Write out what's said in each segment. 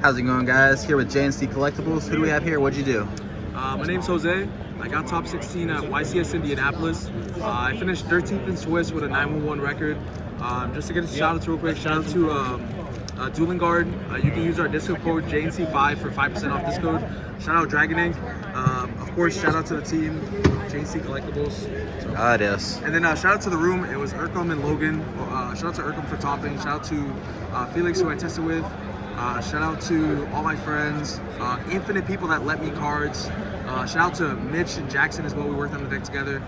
How's it going, guys? Here with JNC Collectibles. Who do we have here? What'd you do? My name's Jose. I got top 16 at YCS Indianapolis. I finished 13th in Swiss with a 911 record. Just to get a shout out to real quick, shout out to Dueling Guard. You can use our discount code JNC5 for 5% off this code. Shout out Dragon Ink. Of course, shout out to the team, JNC Collectibles. It is. And then shout out to the room. It was Urkum and Logan. Shout out to Urkum for topping. Shout out to Felix, who I tested with. Shout out to all my friends, infinite people that let me cards. Shout out to Mitch and Jackson as well. We worked on the deck together.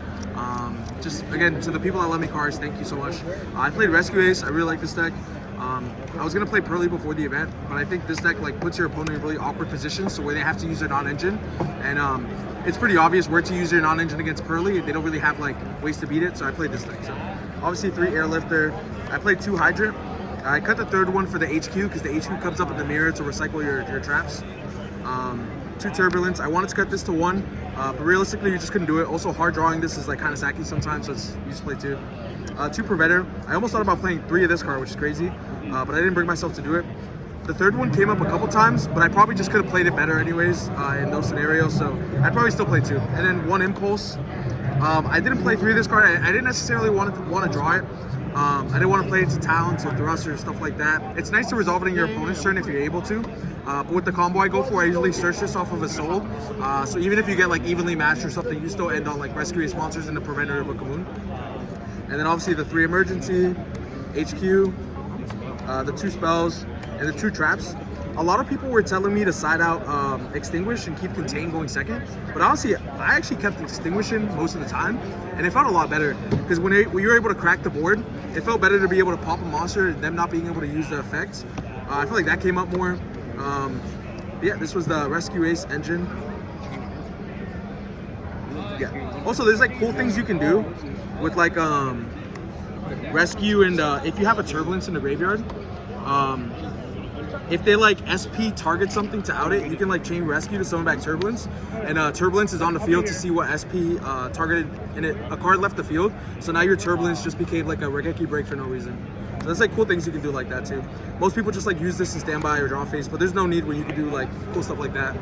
Just again, to the people that let me cards, thank you so much. I played Rescue Ace. I really like this deck. I was gonna play Pearly before the event, but I think this deck like puts your opponent in really awkward positions, so where they have to use their non-engine, and it's pretty obvious where to use your non-engine against Pearly. They don't really have like ways to beat it, so I played this deck. So obviously 3 Airlifter. I played 2 Hydrant. I cut the third one for the HQ because the HQ comes up in the mirror to recycle your traps. 2 Turbulence. I wanted to cut this to 1, but realistically you just couldn't do it. Also, hard drawing this is like kind of sacky sometimes, so you just play 2. 2 Preventer. I almost thought about playing 3 of this card, which is crazy, but I didn't bring myself to do it. The third one came up a couple times, but I probably just could have played it better anyways in those scenarios, so I'd probably still play 2. And then 1 Impulse. I didn't play 3 of this card. I didn't necessarily want to draw it. I didn't want to play into talents or thrusters, stuff like that. It's nice to resolve it in your opponent's turn if you're able to. But with the combo I go for, I usually search this off of a sold. So even if you get like evenly matched or something, you still end on like Rescue Ace monsters and the Preventer of a Kamoon. And then obviously the 3 Emergency, HQ, the 2 Spells, and the 2 Traps. A lot of people were telling me to side out Extinguish and keep Contain going second, but honestly, I actually kept Extinguishing most of the time, and it felt a lot better, because when you were able to crack the board, it felt better to be able to pop a monster and them not being able to use the effects. I feel like that came up more. Yeah, this was the Rescue Ace engine. Yeah. Also, there's like cool things you can do with like Rescue, and if you have a Turbulence in the graveyard, if they like SP target something to out it, you can like chain Rescue to summon back Turbulence, and Turbulence is on the field to see what SP targeted, and a card left the field. So now your Turbulence just became like a Regeki break for no reason. So that's like cool things you can do like that too. Most people just like use this in standby or draw face, but there's no need when you can do like cool stuff like that.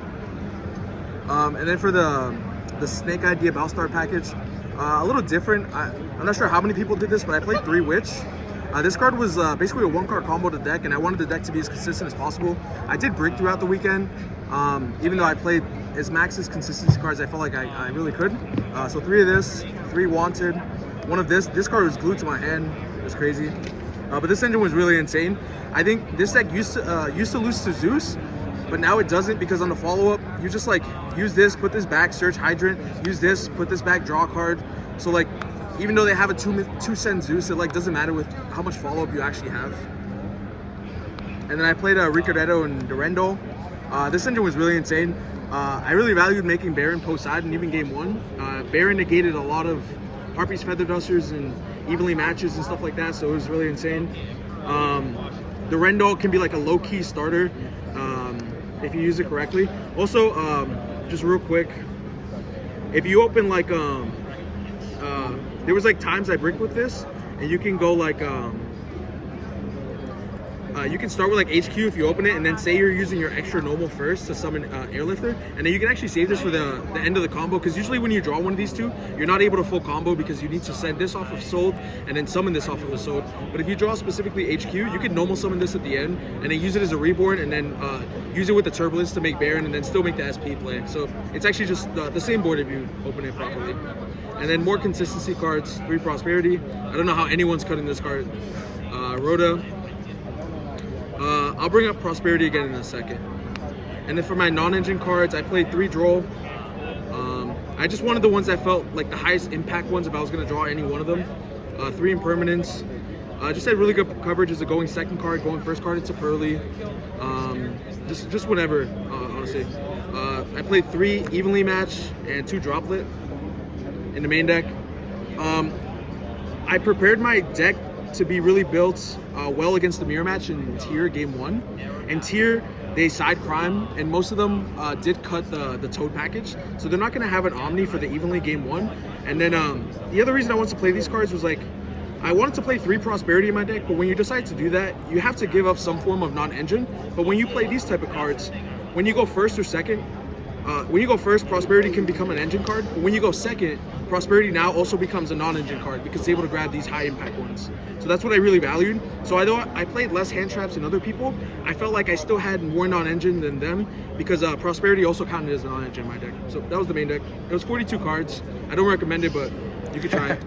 And then for the Snake Idea Bellstar package, a little different. I'm not sure how many people did this, but I played 3 Witch. This card was basically a 1-card combo to the deck, and I wanted the deck to be as consistent as possible. I did break throughout the weekend, even though I played as max as consistency cards, I felt like I really could. So 3 of this, 3 Wanted, 1 of this. This card was glued to my hand. It was crazy. But this engine was really insane. I think this deck used to lose to Zeus, but now it doesn't, because on the follow-up, you just like use this, put this back, search Hydrant, use this, put this back, draw a card. So like, even though they have a 2-cent Zeus, it like doesn't matter with how much follow-up you actually have. And then I played Ricardetto and Durendal. This engine was really insane. I really valued making Baron post-side, and even game 1. Baron negated a lot of Harpy's Feather Dusters and evenly matches and stuff like that, so it was really insane. Durendal can be like a low-key starter if you use it correctly. Also, just real quick, if you open like there was like times I bricked with this, and you can go like you can start with like HQ if you open it, and then say you're using your extra normal first to summon Airlifter, and then you can actually save this for the end of the combo, because usually when you draw one of these 2, you're not able to full combo because you need to send this off of Sold and then summon this off of the Sold. But if you draw specifically HQ, you can normal summon this at the end and then use it as a reborn, and then use it with the Turbulence to make Baron, and then still make the SP play. So it's actually just the same board if you open it properly. And then more consistency cards, 3 Prosperity. I don't know how anyone's cutting this card. Rhoda. I'll bring up Prosperity again in a second. And then for my non-engine cards, I played 3 Droll. I just wanted the ones that felt like the highest impact ones if I was going to draw any one of them. 3 Impermanence. Just had really good coverage as a going second card, going first card into Pearly. Just whatever, honestly. I played 3 Evenly Match and 2 Droplet in the main deck. I prepared my deck to be really built well against the mirror match in Tier game 1. In Tier, they side crime, and most of them did cut the Toad package, so they're not going to have an Omni for the Evenly game 1. And then the other reason I wanted to play these cards was like, I wanted to play 3 Prosperity in my deck, but when you decide to do that, you have to give up some form of non-engine. But when you play these type of cards, when you go first or second, when you go first, Prosperity can become an engine card. But when you go second, Prosperity now also becomes a non-engine card because it's able to grab these high impact ones. So that's what I really valued. So although I played less hand traps than other people, I felt like I still had more non-engine than them because Prosperity also counted as a non-engine in my deck. So that was the main deck. It was 42 cards. I don't recommend it, but you could try it.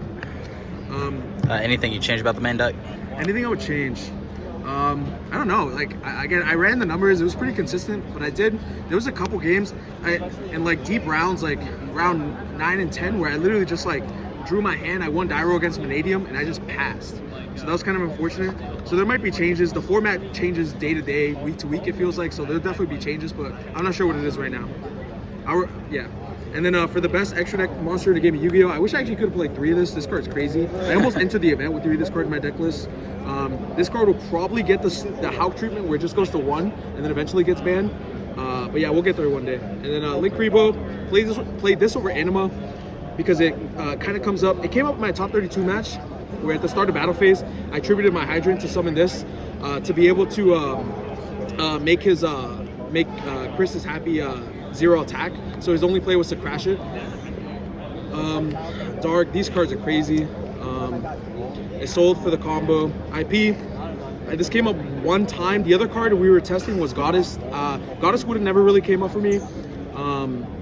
Anything you change about the main deck? Anything I would change? I don't know. Like again, I ran the numbers. It was pretty consistent, but there was a couple games in like deep rounds, like round 9 and 10, where I literally just like drew my hand. I won Dyro against Vanadium, and I just passed. So that was kind of unfortunate. So there might be changes. The format changes day to day, week to week. It feels like, so there'll definitely be changes, but I'm not sure what it is right now. Yeah. And then for the best extra deck monster in the game of Yu-Gi-Oh! I wish I actually could have played 3 of this. This card's crazy. I almost entered the event with 3 of this card in my deck list. This card will probably get the Hulk treatment where it just goes to 1 and then eventually gets banned. But yeah, we'll get there one day. And then Link Rebo, played this over Anima because it kind of comes up. It came up in my top 32 match where at the start of battle phase, I attributed my Hydrant to summon this to be able to make Chris's happy 0 attack. So his only play was to crash it. Dark, these cards are crazy. It sold for the combo. IP, this came up one time. The other card we were testing was Goddess. Goddess would have never really came up for me.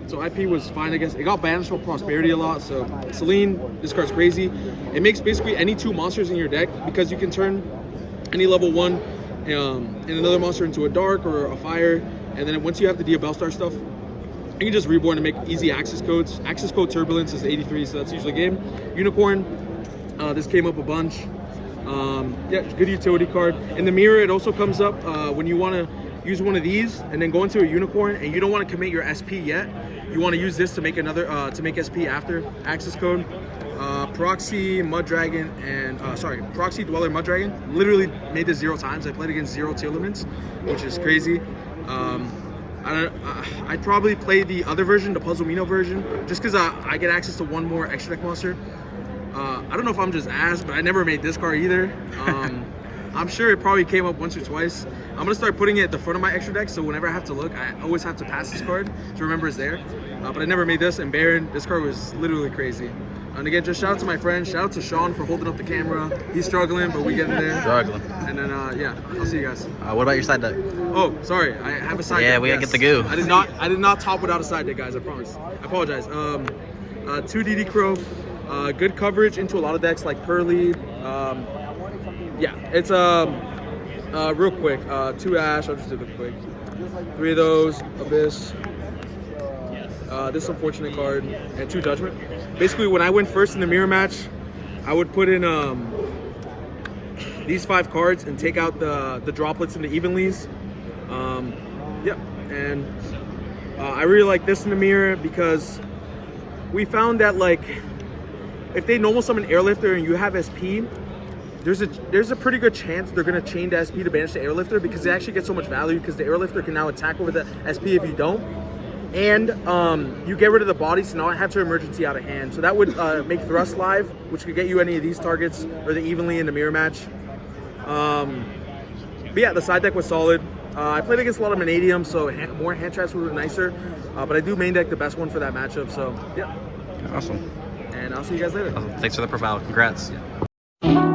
So IP was fine, I guess. It got banished for Prosperity a lot. So Celine, this card's crazy. It makes basically any 2 monsters in your deck because you can turn any level 1 and another monster into a dark or a fire. And then once you have the Diabellstar stuff, you can just reborn and make easy access codes. Access code Turbulence is 83, so that's usually game. Unicorn, this came up a bunch. Yeah, good utility card. In the mirror, it also comes up when you want to use one of these and then go into a Unicorn and you don't want to commit your SP yet. You want to use this to make another, to make SP after access code. Proxy, Mud Dragon, and Proxy, Dweller, Mud Dragon. Literally made this 0 times. I played against 0 tier limits, which is crazy. I'd probably play the other version, the Puzzle Mino version, just because I get access to 1 more extra deck monster. I don't know if I'm just ass, but I never made this card either. I'm sure it probably came up once or twice. I'm gonna start putting it at the front of my extra deck, so whenever I have to look, I always have to pass this card to remember it's there. But I never made this. And Baron, this card was literally crazy. And again, just shout out to my friend. Shout out to Sean for holding up the camera. He's struggling, but we get in there. Struggling. And then, yeah, I'll see you guys. What about your side deck? Oh, sorry, I have a side deck. Yeah, we gotta get the goo. I did not top without a side deck, guys. I promise. I apologize. 2 DD Crow, good coverage into a lot of decks like Pearly. Yeah, it's real quick. 2 Ash. I'll just do it quick. 3 of those. Abyss. This unfortunate card, and 2 Judgment. Basically, when I went first in the mirror match, I would put in these 5 cards and take out the droplets and the evenlies. Yeah, and I really like this in the mirror because we found that like if they normal summon Airlifter and you have SP, there's a pretty good chance they're gonna chain the SP to banish the Airlifter because they actually get so much value because the Airlifter can now attack over the SP if you don't. And you get rid of the body, so now I have to emergency out of hand. So that would make Thrust live, which could get you any of these targets or the evenly in the mirror match. But yeah, the side deck was solid. I played against a lot of Vanadium, so more hand traps would be nicer. But I do main deck the best one for that matchup, so yeah. Awesome. And I'll see you guys later. Awesome. Thanks for the profile. Congrats. Yeah.